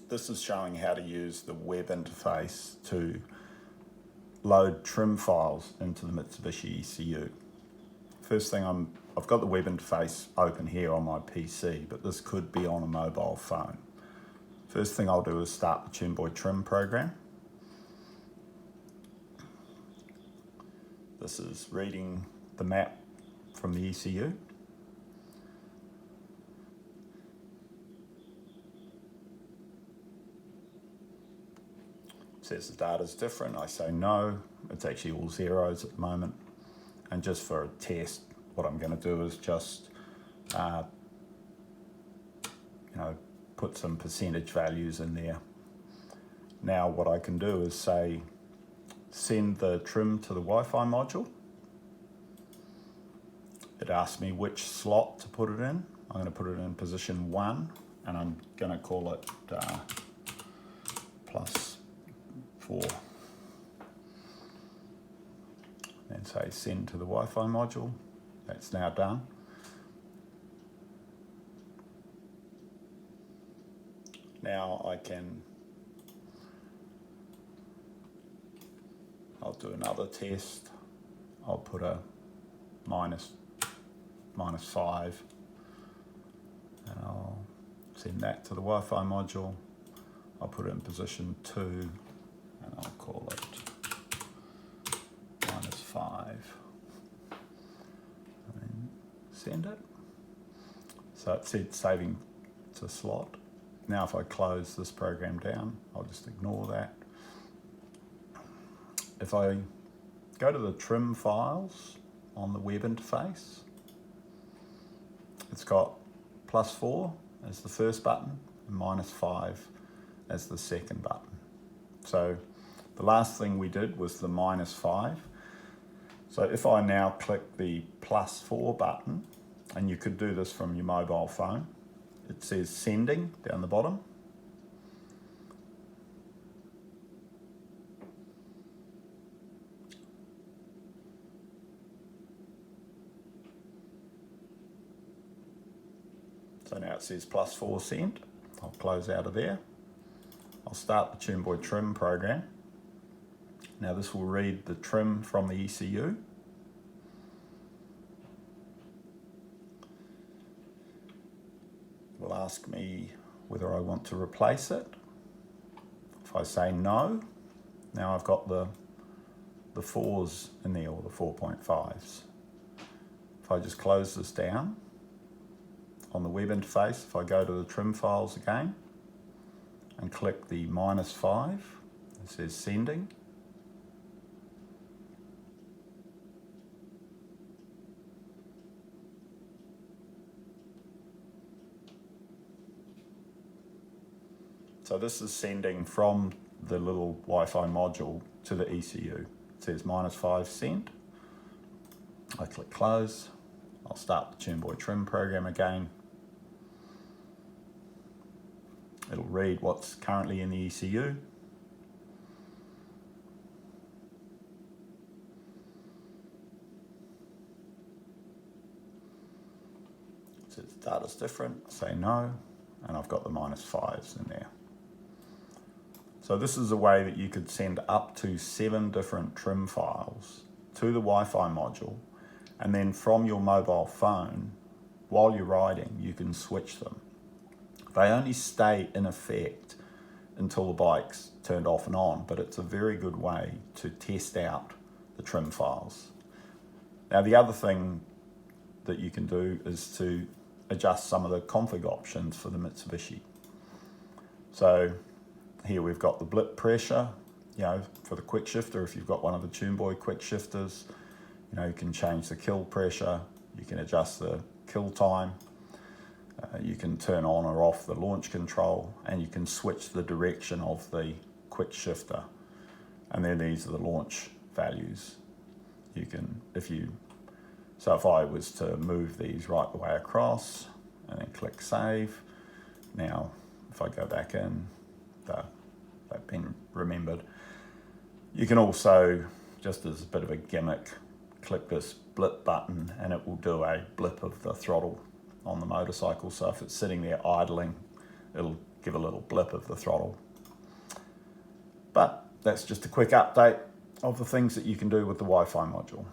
This is showing how to use the web interface to load trim files into the Mitsubishi ECU. First thing, I've got the web interface open here on my PC, but this could be on a mobile phone. First thing I'll do is start the TuneBoy trim program. This is reading the map from the ECU. It says the data's different. I say no. It's actually all zeros at the moment. And just for a test, what I'm going to do is just put some percentage values in there. Now what I can do is say send the trim to the Wi-Fi module. It asks me which slot to put it in. I'm going to put it in position 1, and I'm going to call it +4. And say send to the Wi-Fi module. That's now done. Now I'll do another test. I'll put a -5, and I'll send that to the Wi-Fi module. I'll put it in position 2, and I'll call it -5, and then send it. So it said saving to slot. Now if I close this program down, I'll just ignore that. If I go to the trim files on the web interface, it's got +4 as the first button and -5 as the second button. So the last thing we did was the -5. So if I now click the +4 button, and you could do this from your mobile phone, it says sending down the bottom. So now it says +4 sent. I'll close out of there. I'll start the TuneBoy trim program. Now this will read the trim from the ECU. It will ask me whether I want to replace it. If I say no, now I've got the 4s in there, or the 4.5s. If I just close this down, on the web interface, if I go to the trim files again and click the -5, it says sending. So this is sending from the little Wi-Fi module to the ECU. It says -5 sent. I click close. I'll start the TuneBoy trim program again. It'll read what's currently in the ECU. It says data's different. I say no, and I've got the -5s in there. So this is a way that you could send up to 7 different trim files to the Wi-Fi module, and then from your mobile phone, while you're riding, you can switch them. They only stay in effect until the bike's turned off and on, but it's a very good way to test out the trim files. Now the other thing that you can do is to adjust some of the config options for the Mitsubishi. So here we've got the blip pressure, for the quick shifter. If you've got one of the TuneBoy quick shifters, you can change the kill pressure, you can adjust the kill time, you can turn on or off the launch control, and you can switch the direction of the quick shifter. And then these are the launch values. You can, so if I was to move these right the way across and then click save, now if I go back in, they've been remembered. You can also, just as a bit of a gimmick, click this blip button and it will do a blip of the throttle on the motorcycle. So if it's sitting there idling, it'll give a little blip of the throttle. But that's just a quick update of the things that you can do with the Wi-Fi module.